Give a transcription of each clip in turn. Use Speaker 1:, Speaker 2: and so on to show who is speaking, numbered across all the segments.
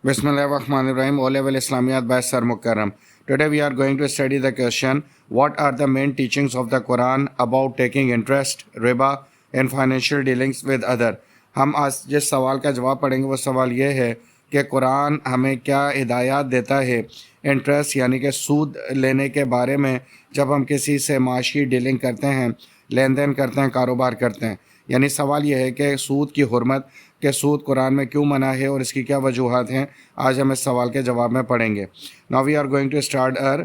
Speaker 1: Bismillahirrahmanirrahim. O level Islamiyat by Sir Mukarram. Today we are going to study the question, what are the main teachings of the Quran about taking interest, riba and financial dealings with other. ہم آج جس سوال کا جواب پڑھیں گے وہ سوال یہ ہے کہ قرآن ہمیں کیا ہدایات دیتا ہے انٹرسٹ یعنی کہ سود لینے کے بارے میں جب ہم کسی سے معاشی ڈیلنگ کرتے ہیں، لین دین کرتے ہیں، کاروبار کرتے ہیں. یعنی سوال یہ ہے کہ سود کی حرمت، کہ سود قرآن میں کیوں منع ہے اور اس کی کیا وجوہات ہیں، آج ہم اس سوال کے جواب میں پڑھیں گے. Now we are going to start our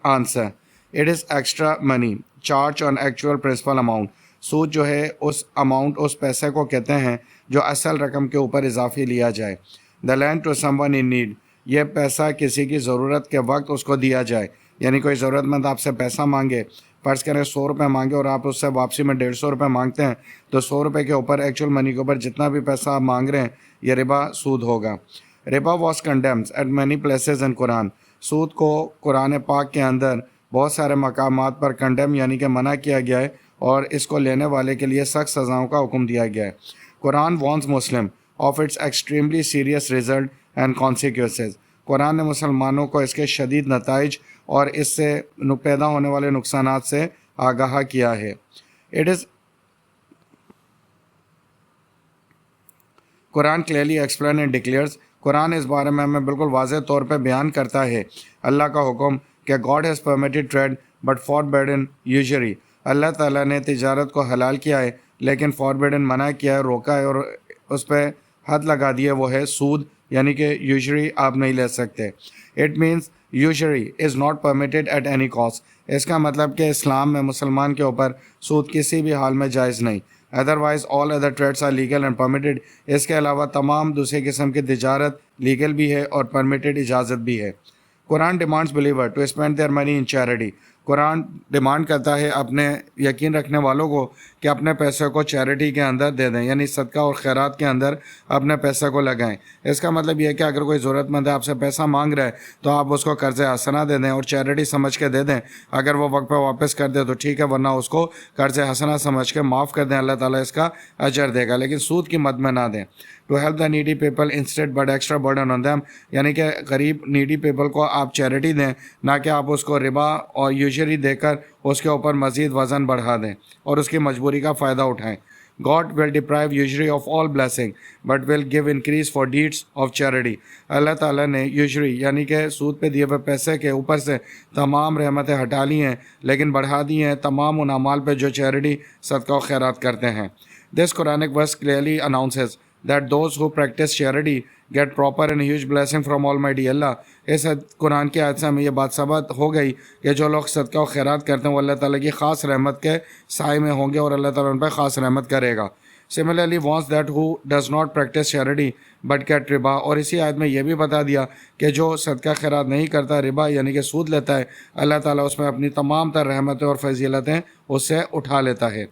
Speaker 1: answer. It is extra money charged on actual principal amount. سود جو ہے اس اماؤنٹ، اس پیسے کو کہتے ہیں جو اصل رقم کے اوپر اضافی لیا جائے. The lend to someone in need. یہ پیسہ کسی کی ضرورت کے وقت اس کو دیا جائے. یعنی کوئی ضرورت مند آپ سے پیسہ مانگے، فرض کریں 100 روپے مانگے اور آپ اس سے واپسی میں 150 روپے مانگتے ہیں، تو 100 روپے کے اوپر ایکچوئل منی کے اوپر جتنا بھی پیسہ آپ مانگ رہے ہیں یہ ربا سود ہوگا. ربا was condemned at many places in Quran. سود کو قرآن پاک کے اندر بہت سارے مقامات پر کنڈیم یعنی کہ منع کیا گیا ہے اور اس کو لینے والے کے لیے سخت سزاؤں کا حکم دیا گیا ہے. Quran warns Muslim of its extremely serious result and consequences. قرآن نے مسلمانوں کو اس کے شدید نتائج اور اس سے پیدا ہونے والے نقصانات سے آگاہ کیا ہے. It is Quran clearly explain and declares. قرآن اس بارے میں ہمیں بالکل واضح طور پہ بیان کرتا ہے اللہ کا حکم کہ God has permitted trade but forbidden usury. اللہ تعالیٰ نے تجارت کو حلال کیا ہے لیکن فاربیڈن منع کیا ہے، روکا ہے اور اس پہ حد لگا دی ہے، وہ ہے سود، یعنی کہ یوزری آپ نہیں لے سکتے. It means usury is not permitted at any cost. اس کا مطلب کہ اسلام میں مسلمان کے اوپر سود کسی بھی حال میں جائز نہیں. Otherwise all other trades are legal and permitted. اس کے علاوہ تمام دوسرے قسم کی تجارت لیگل بھی ہے اور پرمیٹڈ اجازت بھی ہے. Quran demands believer to spend their money in charity. قرآن ڈیمانڈ کرتا ہے اپنے یقین رکھنے والوں کو کہ اپنے پیسے کو چیریٹی کے اندر دے دیں، یعنی صدقہ اور خیرات کے اندر اپنے پیسے کو لگائیں. اس کا مطلب یہ ہے کہ اگر کوئی ضرورت مند ہے آپ سے پیسہ مانگ رہا ہے تو آپ اس کو قرض حسنہ دے دیں اور چیریٹی سمجھ کے دے دیں. اگر وہ وقت پہ واپس کر دے تو ٹھیک ہے، ورنہ اس کو قرض حسنہ سمجھ کے معاف کر دیں، اللہ تعالیٰ اس کا اجر دے گا، لیکن سود کی مد میں نہ دیں. To help the needy people instead but extra burden on them. یعنی کہ غریب نیڈی پیپل کو آپ چیریٹی دیں، نہ کہ آپ اس کو ربا اور یوزری دے کر اس کے اوپر مزید وزن بڑھا دیں اور اس کی مجبوری کا فائدہ اٹھائیں. God will deprive usury of all blessing but will give increase for deeds of charity. اللہ تعالیٰ نے یوزری یعنی کہ سود پہ دیے ہوئے پیسے کے اوپر سے تمام رحمتیں ہٹا لی ہیں لیکن بڑھا دی ہیں تمام ان اعمال پہ جو چیریٹی صدقہ و خیرات کرتے ہیں. This Quranic verse clearly announces that those who practice charity get proper and huge blessing from Almighty Allah. اس قرآن کی آیت سے ہمیں یہ بات ثابت ہو گئی کہ جو لوگ صدقہ و خیرات کرتے ہیں وہ اللہ تعالیٰ کی خاص رحمت کے سائے میں ہوں گے اور اللہ تعالیٰ ان پہ خاص رحمت کرے گا. Similarly wants that who does not practice charity but get riba. اور اسی آیت میں یہ بھی بتا دیا کہ جو صدقہ خیرات نہیں کرتا، ربا یعنی کہ سود لیتا ہے، اللہ تعالیٰ اس میں اپنی تمام تر رحمتیں اور فضیلتیں اس سے اٹھا لیتا ہے.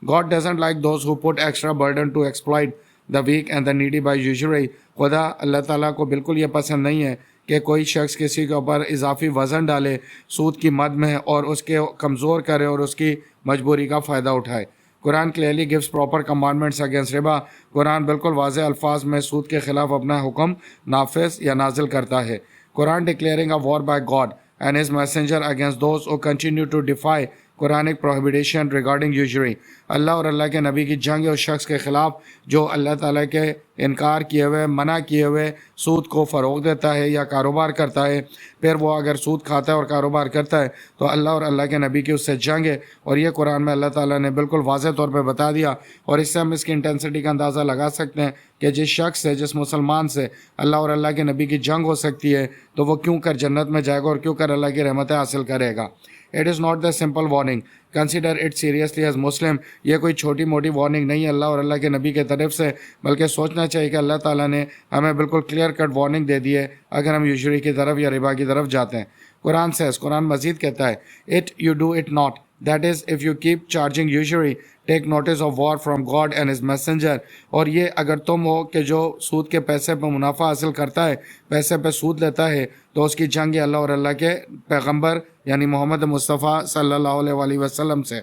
Speaker 1: God doesn't like those who put extra burden to exploit the weak and the needy by usury. خدا اللہ تعالیٰ کو بالکل یہ پسند نہیں ہے کہ کوئی شخص کسی کے اوپر اضافی وزن ڈالے سود کی مد میں اور اس کے کمزور کرے اور اس کی مجبوری کا فائدہ اٹھائے. قرآن clearly gives proper commandments against riba. قرآن بالکل واضح الفاظ میں سود کے خلاف اپنا حکم نافذ یا نازل کرتا ہے. قرآن declaring a war by God and his messenger against those who continue to defy Quranic prohibition regarding usury. اللہ اور اللہ کے نبی کی جنگ ہے اس شخص کے خلاف جو اللہ تعالیٰ کے انکار کیے ہوئے، منع کیے ہوئے سود کو فروغ دیتا ہے یا کاروبار کرتا ہے. پھر وہ اگر سود کھاتا ہے اور کاروبار کرتا ہے تو اللہ اور اللہ کے نبی کی اس سے جنگ ہے، اور یہ قرآن میں اللہ تعالیٰ نے بالکل واضح طور پہ بتا دیا. اور اس سے ہم اس کی انٹینسٹی کا اندازہ لگا سکتے ہیں کہ جس شخص سے، جس مسلمان سے اللہ اور اللہ کے نبی کی جنگ ہو سکتی ہے تو وہ کیوں کر جنت میں جائے گا اور کیوں کر اللہ کی رحمتیں حاصل کرے گا. It is not the simple warning. Consider it seriously as Muslim. یہ کوئی چھوٹی موٹی وارننگ نہیں ہے اللہ اور اللہ کے نبی کے طرف سے، بلکہ سوچنا چاہیے کہ اللہ تعالیٰ نے ہمیں بالکل کلیئر کٹ وارننگ دے دی ہے اگر ہم یوزری کی طرف یا ربا کی طرف جاتے ہیں. قرآن says، قرآن مزید کہتا ہے it you do it not. That is, if you keep charging usury, take notice of war from God and his messenger. اور یہ اگر تم ہو کہ جو سود کے پیسے پہ منافع حاصل کرتا ہے، پیسے پہ سود لیتا ہے، تو اس کی جنگ ہے اللہ اور اللہ کے پیغمبر یعنی محمد مصطفیٰ صلی اللہ علیہ وآلہ وسلم سے.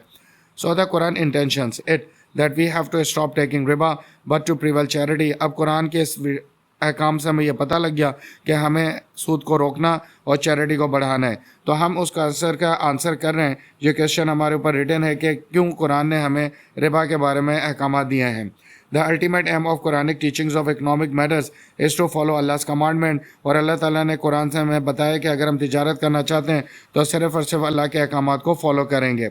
Speaker 1: So the Quran intentions it that we have to stop taking riba but to prevail charity. اب قرآن کے اس احکام سے ہمیں یہ پتہ لگ گیا کہ ہمیں سود کو روکنا اور چیریٹی کو بڑھانا ہے، تو ہم اس کا آنسر کر رہے ہیں۔ یہ کویشچن ہمارے اوپر ریٹن ہے کہ کیوں قرآن نے ہمیں ربا کے بارے میں احکامات دیے ہیں۔ The ultimate aim of Quranic teachings of economic matters is to follow Allah's commandment، اور اللہ تعالیٰ نے قرآن سے ہمیں بتایا کہ اگر ہم تجارت کرنا چاہتے ہیں تو صرف اور صرف اللہ کے احکامات کو فالو کریں گے۔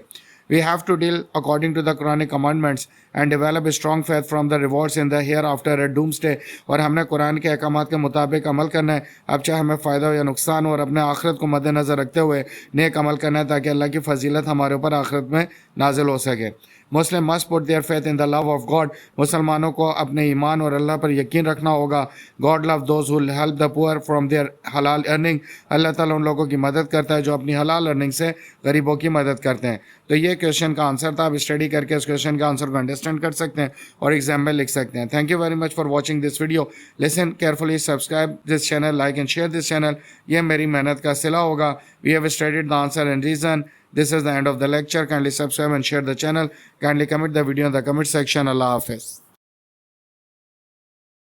Speaker 1: We have to deal according to the Quranic commandments and develop a strong faith from the rewards in the hereafter at doomsday، اور ہم نے قرآن کے احکامات کے مطابق عمل کرنا ہے، اب چاہے ہمیں فائدہ ہو یا نقصان ہو، اور اپنے آخرت کو مد نظر رکھتے ہوئے نیک عمل کرنا ہے تاکہ اللہ کی فضیلت ہمارے اوپر آخرت میں نازل ہو سکے۔ مسلم must put their faith in the love of God، مسلمانوں کو اپنے ایمان اور اللہ پر یقین رکھنا ہوگا۔ God love those who help the poor from their halal earning، اللہ تعالیٰ ان لوگوں کی مدد کرتا ہے جو اپنی حلال ارننگ سے غریبوں کی مدد کرتے ہیں۔ تو یہ کویشچن کا آنسر تھا، آپ اسٹڈی کر کے اس کویشچن کا آنسر کو انڈرسٹینڈ کر سکتے ہیں اور ایگزام میں لکھ سکتے ہیں۔ Thank you very much for watching this video, listen carefully, subscribe this channel, like and share this channel, یہ میری محنت کا صلہ ہوگا۔ We have studied the answer and reason. This is the end of the lecture. Kindly subscribe and share the channel. Kindly comment the video in the comment section. Allah Hafiz.